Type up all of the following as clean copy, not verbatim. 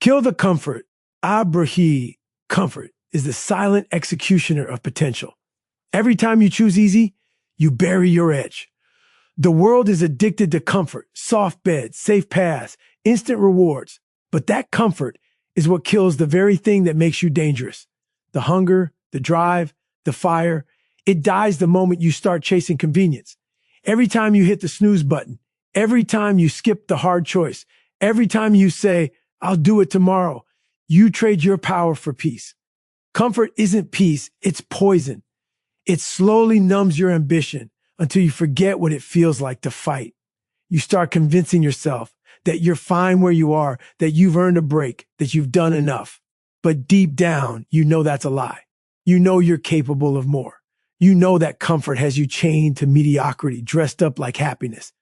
Kill the comfort. 𝐀 comfort is the silent executioner of potential. Every time you choose easy, you bury your edge. The world is addicted to comfort, soft beds, safe paths, instant rewards. But that comfort is what kills the very thing that makes you dangerous. The hunger, the drive, the fire. It dies the moment you start chasing convenience. Every time you hit the snooze button, every time you skip the hard choice, every time you say, I'll do it tomorrow, you trade your power for peace. Comfort isn't peace, it's poison. It slowly numbs your ambition until you forget what it feels like to fight. You start convincing yourself that you're fine where you are, that you've earned a break, that you've done enough. But deep down, you know that's a lie. You know you're capable of more. You know that comfort has you chained to mediocrity, dressed up like happiness.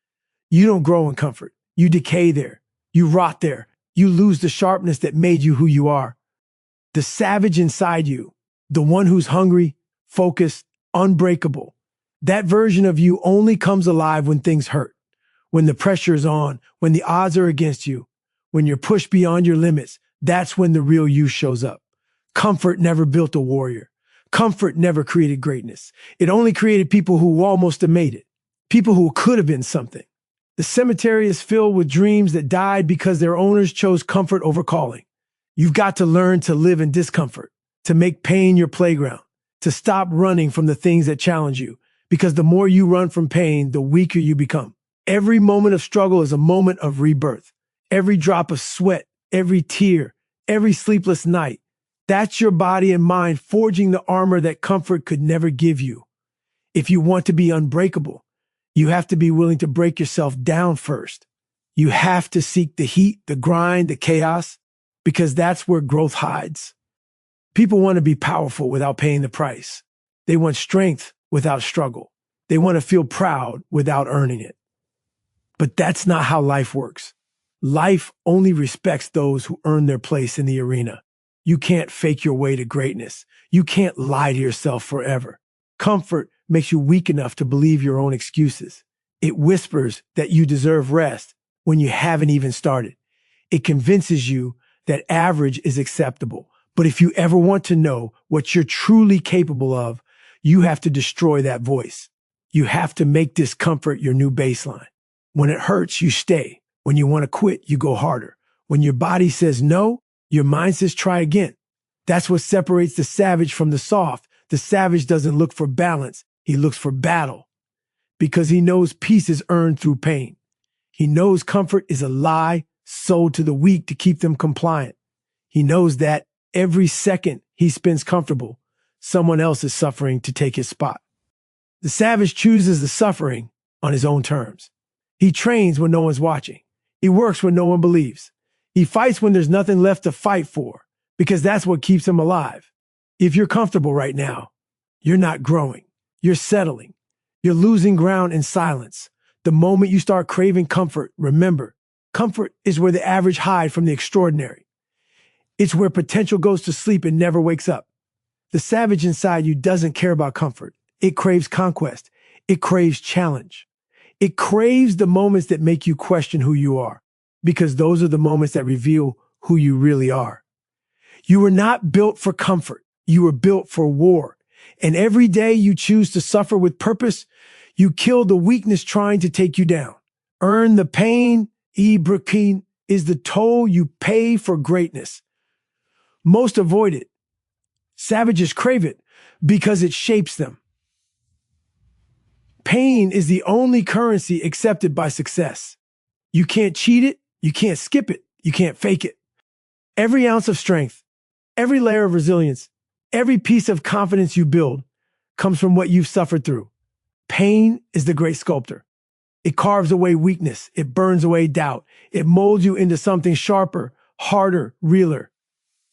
You don't grow in comfort. You decay there. You rot there. You lose the sharpness that made you who you are. The savage inside you, the one who's hungry, focused, unbreakable. That version of you only comes alive when things hurt, when the pressure is on, when the odds are against you, when you're pushed beyond your limits. That's when the real you shows up. Comfort never built a warrior. Comfort never created greatness. It only created people who almost have made it, people who could have been something. The cemetery is filled with dreams that died because their owners chose comfort over calling. You've got to learn to live in discomfort, to make pain your playground, to stop running from the things that challenge you, because the more you run from pain, the weaker you become. Every moment of struggle is a moment of rebirth. Every drop of sweat, every tear, every sleepless night. That's your body and mind forging the armor that comfort could never give you. If you want to be unbreakable, you have to be willing to break yourself down first. You have to seek the heat, the grind, the chaos, because that's where growth hides. People want to be powerful without paying the price. They want strength without struggle. They want to feel proud without earning it. But that's not how life works. Life only respects those who earn their place in the arena. You can't fake your way to greatness. You can't lie to yourself forever. Comfort makes you weak enough to believe your own excuses. It whispers that you deserve rest when you haven't even started. It convinces you that average is acceptable. But if you ever want to know what you're truly capable of, you have to destroy that voice. You have to make discomfort your new baseline. When it hurts, you stay. When you want to quit, you go harder. When your body says no, your mind says try again. That's what separates the savage from the soft. The savage doesn't look for balance. He looks for battle. Because he knows peace is earned through pain. He knows comfort is a lie sold to the weak to keep them compliant. He knows that every second he spends comfortable, someone else is suffering to take his spot. The savage chooses the suffering on his own terms. He trains when no one's watching. He works when no one believes. He fights when there's nothing left to fight for, because that's what keeps him alive. If you're comfortable right now, you're not growing. You're settling. You're losing ground in silence. The moment you start craving comfort, remember, comfort is where the average hide from the extraordinary. It's where potential goes to sleep and never wakes up. The savage inside you doesn't care about comfort. It craves conquest. It craves challenge. It craves the moments that make you question who you are, because those are the moments that reveal who you really are. You were not built for comfort. You were built for war. And every day you choose to suffer with purpose, you kill the weakness trying to take you down. Earn the pain, 𝐀 is the toll you pay for greatness. Most avoid it. Savages crave it because it shapes them. Pain is the only currency accepted by success. You can't cheat it, you can't skip it, you can't fake it. Every ounce of strength, every layer of resilience, every piece of confidence you build comes from what you've suffered through. Pain is the great sculptor. It carves away weakness, it burns away doubt, it molds you into something sharper, harder, realer.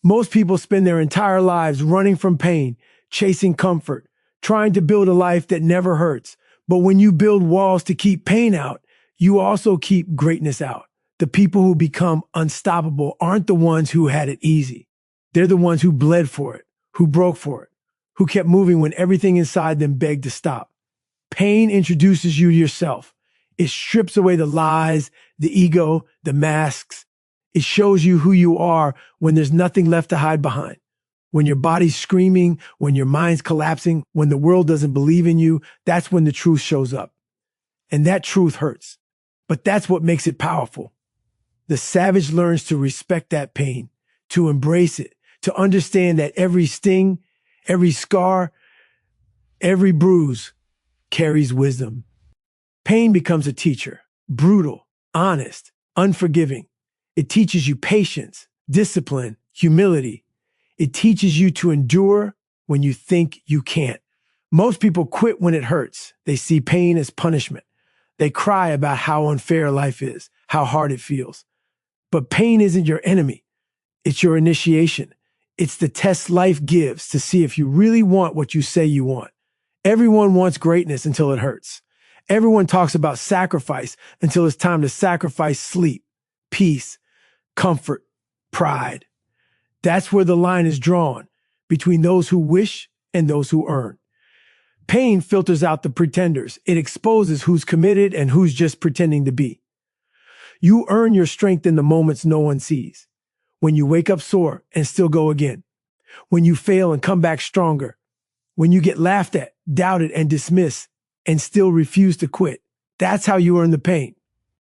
Most people spend their entire lives running from pain, chasing comfort, trying to build a life that never hurts. But when you build walls to keep pain out, you also keep greatness out. The people who become unstoppable aren't the ones who had it easy. They're the ones who bled for it, who broke for it, who kept moving when everything inside them begged to stop. Pain introduces you to yourself. It strips away the lies, the ego, the masks. It shows you who you are when there's nothing left to hide behind. When your body's screaming, when your mind's collapsing, when the world doesn't believe in you, that's when the truth shows up. And that truth hurts. But that's what makes it powerful. The savage learns to respect that pain, to embrace it, to understand that every sting, every scar, every bruise carries wisdom. Pain becomes a teacher, brutal, honest, unforgiving. It teaches you patience, discipline, humility. It teaches you to endure when you think you can't. Most people quit when it hurts. They see pain as punishment. They cry about how unfair life is, how hard it feels. But pain isn't your enemy. It's your initiation. It's the test life gives to see if you really want what you say you want. Everyone wants greatness until it hurts. Everyone talks about sacrifice until it's time to sacrifice sleep, peace, comfort, pride. That's where the line is drawn between those who wish and those who earn. Pain filters out the pretenders. It exposes who's committed and who's just pretending to be. You earn your strength in the moments no one sees. When you wake up sore and still go again. When you fail and come back stronger. When you get laughed at, doubted, and dismissed and still refuse to quit. That's how you earn the pain.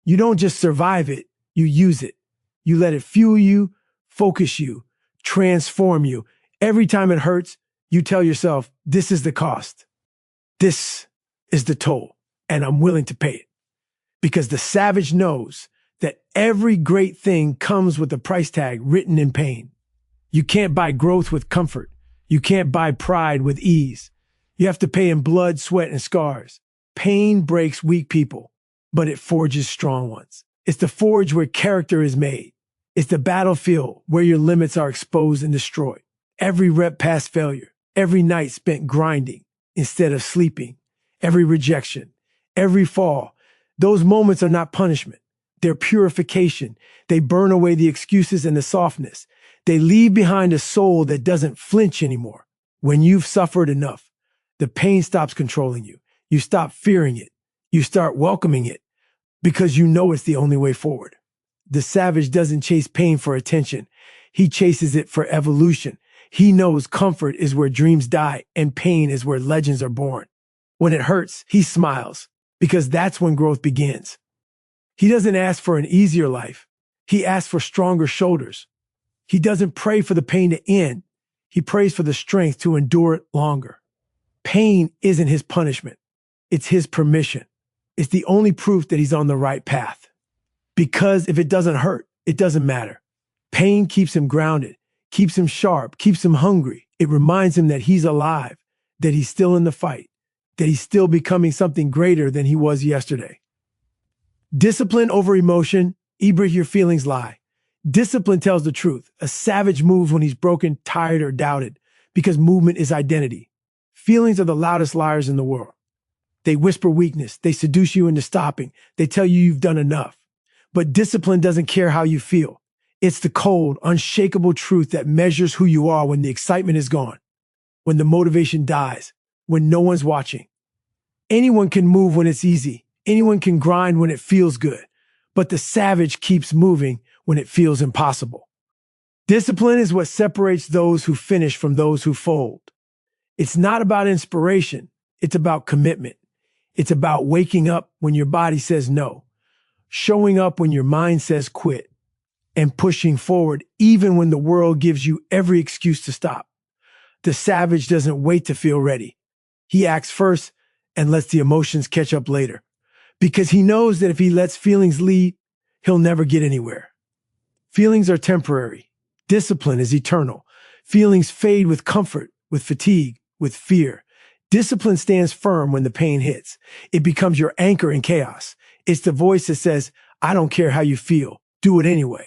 You don't just survive it, you use it. You let it fuel you, focus you, transform you. Every time it hurts, you tell yourself, this is the cost. This is the toll, and I'm willing to pay it. Because the savage knows that every great thing comes with a price tag written in pain. You can't buy growth with comfort. You can't buy pride with ease. You have to pay in blood, sweat, and scars. Pain breaks weak people, but it forges strong ones. It's the forge where character is made. It's the battlefield where your limits are exposed and destroyed. Every rep past failure, every night spent grinding instead of sleeping, every rejection, every fall. Those moments are not punishment. They're purification. They burn away the excuses and the softness. They leave behind a soul that doesn't flinch anymore. When you've suffered enough, the pain stops controlling you. You stop fearing it. You start welcoming it because you know it's the only way forward. The savage doesn't chase pain for attention. He chases it for evolution. He knows comfort is where dreams die and pain is where legends are born. When it hurts, he smiles because that's when growth begins. He doesn't ask for an easier life. He asks for stronger shoulders. He doesn't pray for the pain to end. He prays for the strength to endure it longer. Pain isn't his punishment. It's his permission. It's the only proof that he's on the right path. Because if it doesn't hurt, it doesn't matter. Pain keeps him grounded, keeps him sharp, keeps him hungry. It reminds him that he's alive, that he's still in the fight, that he's still becoming something greater than he was yesterday. Discipline over emotion, your feelings lie. Discipline tells the truth. A savage moves when he's broken, tired, or doubted, because movement is identity. Feelings are the loudest liars in the world. They whisper weakness. They seduce you into stopping. They tell you you've done enough. But discipline doesn't care how you feel. It's the cold, unshakable truth that measures who you are when the excitement is gone, when the motivation dies, when no one's watching. Anyone can move when it's easy. Anyone can grind when it feels good. But the savage keeps moving when it feels impossible. Discipline is what separates those who finish from those who fold. It's not about inspiration. It's about commitment. It's about waking up when your body says no, showing up when your mind says quit, and pushing forward even when the world gives you every excuse to stop. The savage doesn't wait to feel ready. He acts first and lets the emotions catch up later, because he knows that if he lets feelings lead, he'll never get anywhere. Feelings are temporary. Discipline is eternal. Feelings fade with comfort, with fatigue, with fear. Discipline stands firm when the pain hits. It becomes your anchor in chaos. It's the voice that says, I don't care how you feel. Do it anyway.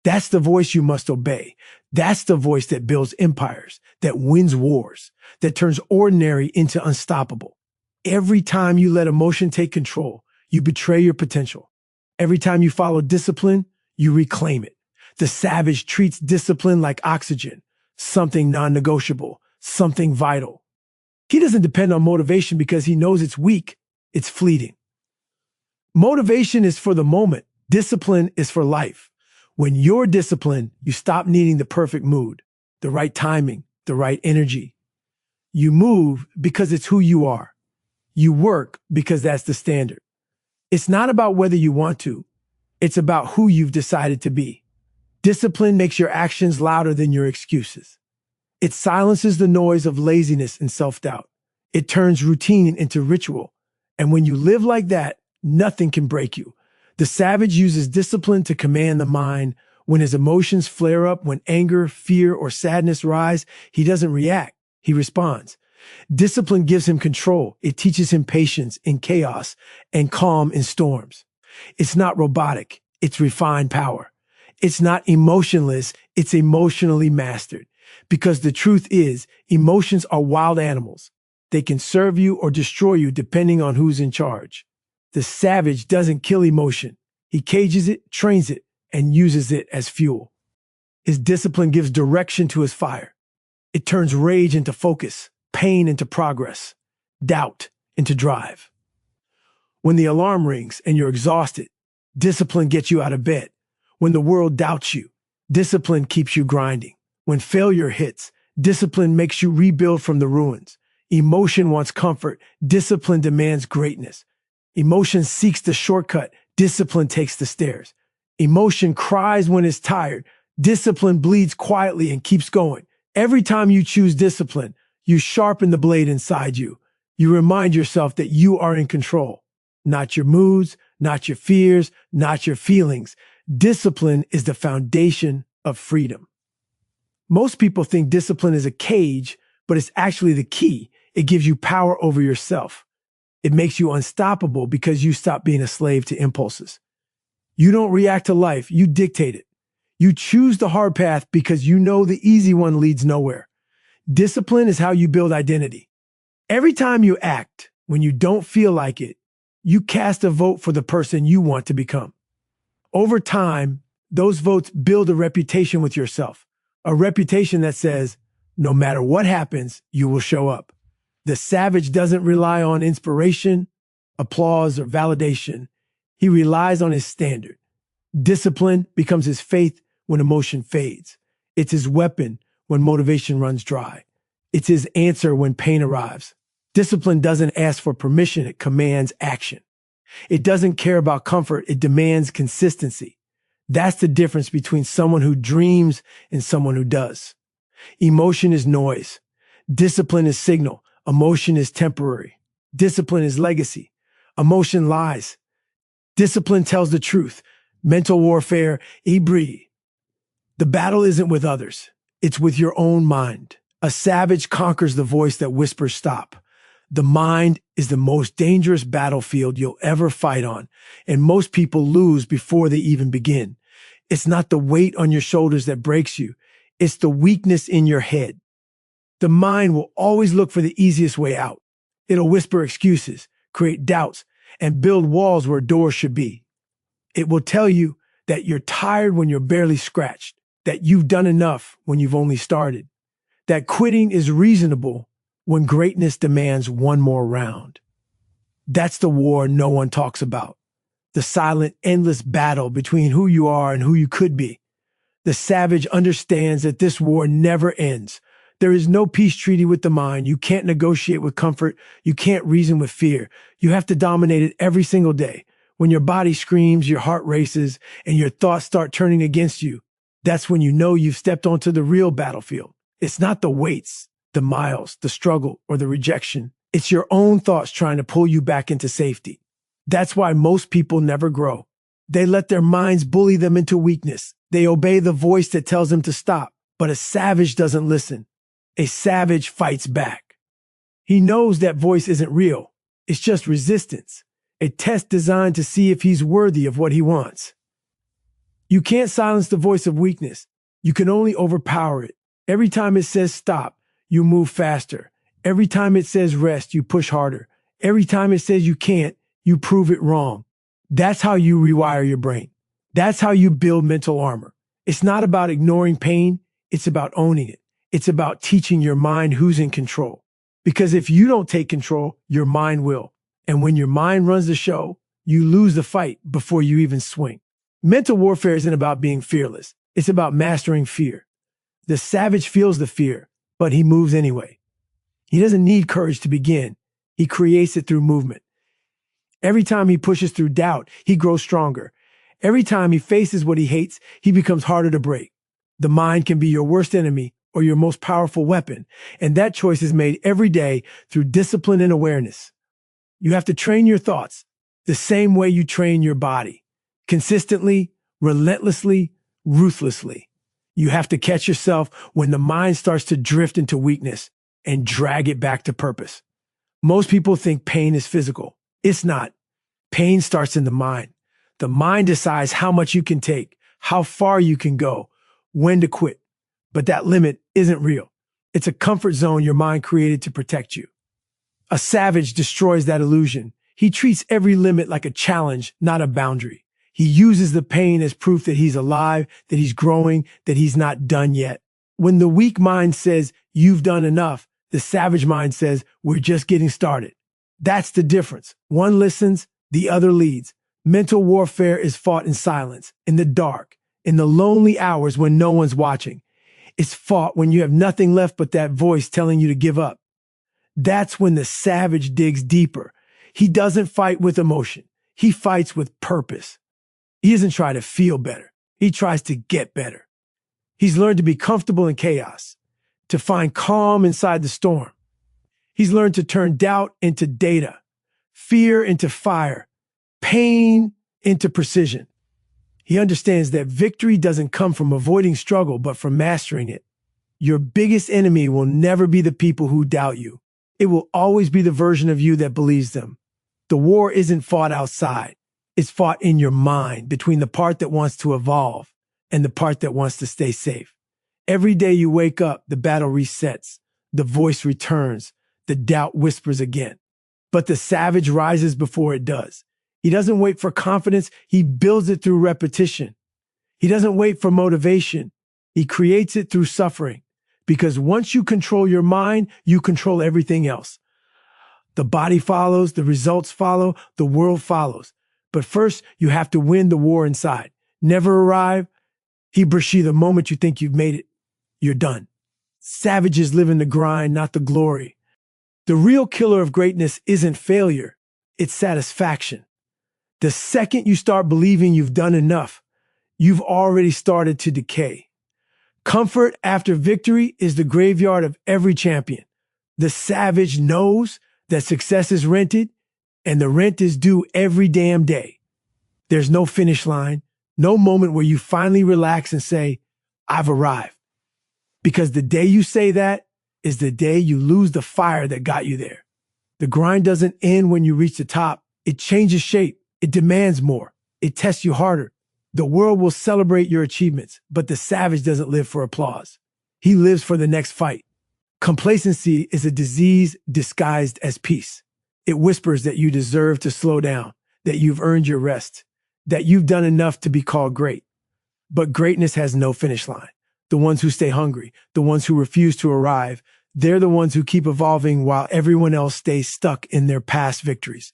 That's the voice you must obey. That's the voice that builds empires, that wins wars, that turns ordinary into unstoppable. Every time you let emotion take control, you betray your potential. Every time you follow discipline, you reclaim it. The savage treats discipline like oxygen, something non-negotiable, something vital. He doesn't depend on motivation because he knows it's weak, it's fleeting. Motivation is for the moment. Discipline is for life. When you're disciplined, you stop needing the perfect mood, the right timing, the right energy. You move because it's who you are. You work because that's the standard. It's not about whether you want to. It's about who you've decided to be. Discipline makes your actions louder than your excuses. It silences the noise of laziness and self-doubt. It turns routine into ritual. And when you live like that, nothing can break you. The savage uses discipline to command the mind. When his emotions flare up, when anger, fear, or sadness rise, he doesn't react. He responds. Discipline gives him control. It teaches him patience in chaos and calm in storms. It's not robotic. It's refined power. It's not emotionless. It's emotionally mastered. Because the truth is, emotions are wild animals. They can serve you or destroy you depending on who's in charge. The savage doesn't kill emotion. He cages it, trains it, and uses it as fuel. His discipline gives direction to his fire. It turns rage into focus, pain into progress, doubt into drive. When the alarm rings and you're exhausted, discipline gets you out of bed. When the world doubts you, discipline keeps you grinding. When failure hits, discipline makes you rebuild from the ruins. Emotion wants comfort. Discipline demands greatness. Emotion seeks the shortcut. Discipline takes the stairs. Emotion cries when it's tired. Discipline bleeds quietly and keeps going. Every time you choose discipline, you sharpen the blade inside you. You remind yourself that you are in control. Not your moods, not your fears, not your feelings. Discipline is the foundation of freedom. Most people think discipline is a cage, but it's actually the key. It gives you power over yourself. It makes you unstoppable because you stop being a slave to impulses. You don't react to life, you dictate it. You choose the hard path because you know the easy one leads nowhere. Discipline is how you build identity. Every time you act, when you don't feel like it, you cast a vote for the person you want to become. Over time, those votes build a reputation with yourself, a reputation that says, no matter what happens, you will show up. The savage doesn't rely on inspiration, applause, or validation. He relies on his standard. Discipline becomes his faith when emotion fades. It's his weapon when motivation runs dry. It's his answer when pain arrives. Discipline doesn't ask for permission, it commands action. It doesn't care about comfort, it demands consistency. That's the difference between someone who dreams and someone who does. Emotion is noise. Discipline is signal. Emotion is temporary. Discipline is legacy. Emotion lies. Discipline tells the truth. Mental warfare, 𝐀 The battle isn't with others. It's with your own mind. A savage conquers the voice that whispers stop. The mind is the most dangerous battlefield you'll ever fight on, and most people lose before they even begin. It's not the weight on your shoulders that breaks you. It's the weakness in your head. The mind will always look for the easiest way out. It'll whisper excuses, create doubts, and build walls where doors should be. It will tell you that you're tired when you're barely scratched, that you've done enough when you've only started, that quitting is reasonable when greatness demands one more round. That's the war no one talks about. The silent, endless battle between who you are and who you could be. The savage understands that this war never ends. There is no peace treaty with the mind. You can't negotiate with comfort. You can't reason with fear. You have to dominate it every single day. When your body screams, your heart races, and your thoughts start turning against you, that's when you know you've stepped onto the real battlefield. It's not the weights, the miles, the struggle, or the rejection. It's your own thoughts trying to pull you back into safety. That's why most people never grow. They let their minds bully them into weakness. They obey the voice that tells them to stop. But a savage doesn't listen. A savage fights back. He knows that voice isn't real. It's just resistance. A test designed to see if he's worthy of what he wants. You can't silence the voice of weakness. You can only overpower it. Every time it says stop, you move faster. Every time it says rest, you push harder. Every time it says you can't, you prove it wrong. That's how you rewire your brain. That's how you build mental armor. It's not about ignoring pain. It's about owning it. It's about teaching your mind who's in control. Because if you don't take control, your mind will. And when your mind runs the show, you lose the fight before you even swing. Mental warfare isn't about being fearless. It's about mastering fear. The savage feels the fear, but he moves anyway. He doesn't need courage to begin. He creates it through movement. Every time he pushes through doubt, he grows stronger. Every time he faces what he hates, he becomes harder to break. The mind can be your worst enemy or your most powerful weapon, and that choice is made every day through discipline and awareness. You have to train your thoughts the same way you train your body. Consistently, relentlessly, ruthlessly. You have to catch yourself when the mind starts to drift into weakness and drag it back to purpose. Most people think pain is physical. It's not. Pain starts in the mind. The mind decides how much you can take, how far you can go, when to quit. But that limit isn't real. It's a comfort zone your mind created to protect you. A savage destroys that illusion. He treats every limit like a challenge, not a boundary. He uses the pain as proof that he's alive, that he's growing, that he's not done yet. When the weak mind says, "You've done enough," the savage mind says, "We're just getting started." That's the difference. One listens, the other leads. Mental warfare is fought in silence, in the dark, in the lonely hours when no one's watching. It's fought when you have nothing left but that voice telling you to give up. That's when the savage digs deeper. He doesn't fight with emotion. He fights with purpose. He doesn't try to feel better. He tries to get better. He's learned to be comfortable in chaos, to find calm inside the storm. He's learned to turn doubt into data, fear into fire, pain into precision. He understands that victory doesn't come from avoiding struggle, but from mastering it. Your biggest enemy will never be the people who doubt you. It will always be the version of you that believes them. The war isn't fought outside. It's fought in your mind, between the part that wants to evolve and the part that wants to stay safe. Every day you wake up, the battle resets. The voice returns. The doubt whispers again. But the savage rises before it does. He doesn't wait for confidence. He builds it through repetition. He doesn't wait for motivation. He creates it through suffering. Because once you control your mind, you control everything else. The body follows, the results follow, the world follows. But first, you have to win the war inside. Never arrive. Hibrashi, the moment you think you've made it, you're done. Savages live in the grind, not the glory. The real killer of greatness isn't failure, it's satisfaction. The second you start believing you've done enough, you've already started to decay. Comfort after victory is the graveyard of every champion. The savage knows that success is rented, and the rent is due every damn day. There's no finish line, no moment where you finally relax and say, "I've arrived." Because the day you say that is the day you lose the fire that got you there. The grind doesn't end when you reach the top. It changes shape. It demands more. It tests you harder. The world will celebrate your achievements, but the savage doesn't live for applause. He lives for the next fight. Complacency is a disease disguised as peace. It whispers that you deserve to slow down, that you've earned your rest, that you've done enough to be called great. But greatness has no finish line. The ones who stay hungry, the ones who refuse to arrive, they're the ones who keep evolving while everyone else stays stuck in their past victories.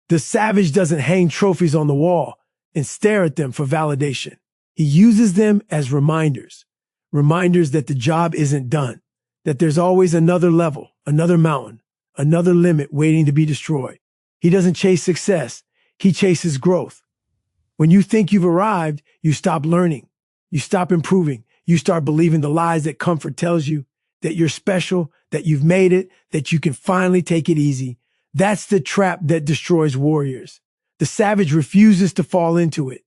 The savage doesn't hang trophies on the wall and stare at them for validation. He uses them as reminders that the job isn't done, that there's always another level, another mountain, another limit waiting to be destroyed. He doesn't chase success, he chases growth. When you think you've arrived, you stop learning, you stop improving, you start believing the lies that comfort tells you, that you're special, that you've made it, that you can finally take it easy. That's the trap that destroys warriors. The savage refuses to fall into it.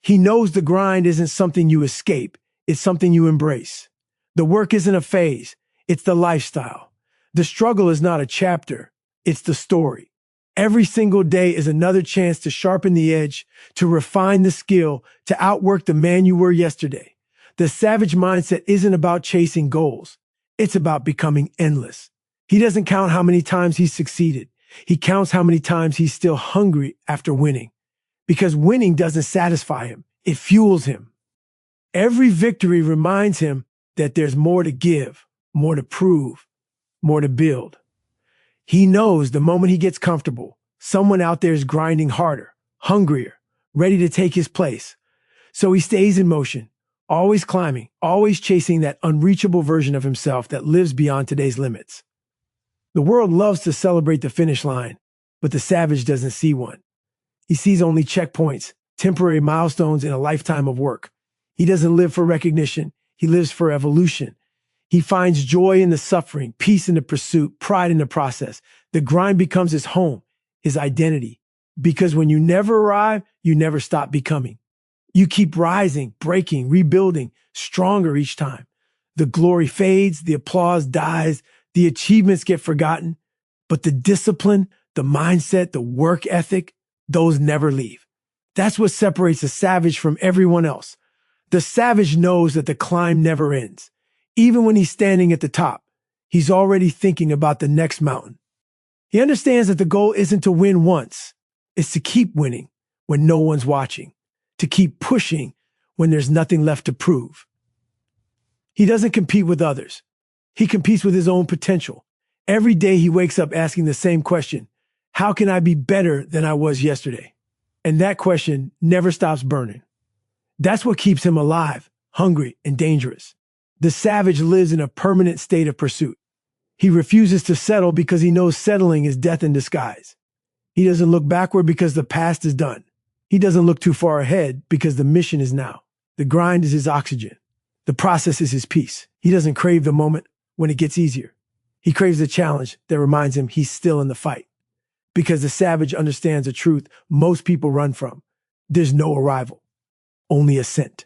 He knows the grind isn't something you escape, it's something you embrace. The work isn't a phase, it's the lifestyle. The struggle is not a chapter, it's the story. Every single day is another chance to sharpen the edge, to refine the skill, to outwork the man you were yesterday. The savage mindset isn't about chasing goals. It's about becoming endless. He doesn't count how many times he's succeeded. He counts how many times he's still hungry after winning. Because winning doesn't satisfy him. It fuels him. Every victory reminds him that there's more to give, more to prove, more to build. He knows the moment he gets comfortable, someone out there is grinding harder, hungrier, ready to take his place. So he stays in motion, always climbing, always chasing that unreachable version of himself that lives beyond today's limits. The world loves to celebrate the finish line, but the savage doesn't see one. He sees only checkpoints, temporary milestones in a lifetime of work. He doesn't live for recognition. He lives for evolution. He finds joy in the suffering, peace in the pursuit, pride in the process. The grind becomes his home, his identity. Because when you never arrive, you never stop becoming. You keep rising, breaking, rebuilding, stronger each time. The glory fades, the applause dies, the achievements get forgotten, but the discipline, the mindset, the work ethic, those never leave. That's what separates the savage from everyone else. The savage knows that the climb never ends. Even when he's standing at the top, he's already thinking about the next mountain. He understands that the goal isn't to win once. It's to keep winning when no one's watching, to keep pushing when there's nothing left to prove. He doesn't compete with others. He competes with his own potential. Every day he wakes up asking the same question: how can I be better than I was yesterday? And that question never stops burning. That's what keeps him alive, hungry, and dangerous. The savage lives in a permanent state of pursuit. He refuses to settle because he knows settling is death in disguise. He doesn't look backward because the past is done. He doesn't look too far ahead because the mission is now. The grind is his oxygen. The process is his peace. He doesn't crave the moment when it gets easier. He craves the challenge that reminds him he's still in the fight. Because the savage understands a truth most people run from. There's no arrival, only ascent.